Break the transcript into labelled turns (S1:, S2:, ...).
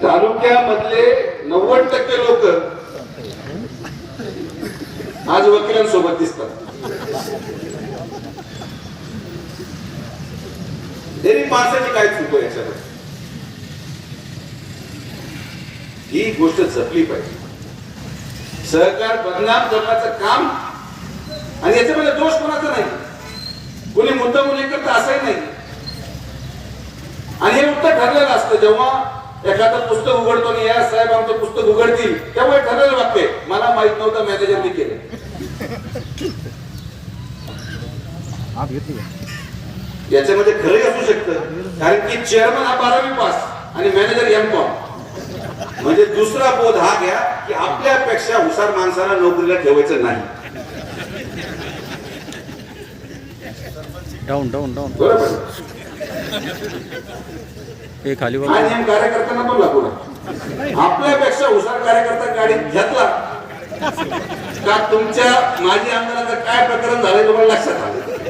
S1: तालुक्यामधले 90% लोक आज वकिलांसोबत दिसतात. तरी माणसाची काय चूक आहे याच्यामध्ये? ही गोष्ट जपली पाहिजे. सहकार बदनाम करण्याचं काम, आणि याच्यामध्ये दोष कोणाचा नाही, कोणी मुद्दा मुली करता असंही नाही. आणि हे उत्तर ठरलेलं असतं. जेव्हा एखादं पुस्तक उघडतो आणि या साहेब आमचं पुस्तक उघडतील तेव्हा ठरलेलं वाक्य मला माहित नव्हतं, मॅनेजरने केलं. याच्यामध्ये खरंही असू शकतं, कारण की चेअरमन हा 12वी पास आणि मॅनेजर M.Com. म्हणजे दुसरा बोध हा घ्या की आपल्यापेक्षा हुशार माणसाला नोकरीला ठेवायचं नाही.
S2: डाऊन डाऊन डाऊन
S1: बरोबर.
S2: हे खाली
S1: हा नियम कार्यकर्त्यांना पण लागू आहे. आपल्यापेक्षा हुशार कार्यकर्ता गाडीत घेतला का तुमच्या माजी आमदाराचं काय प्रकरण झालंय तुम्हाला लक्षात आलं.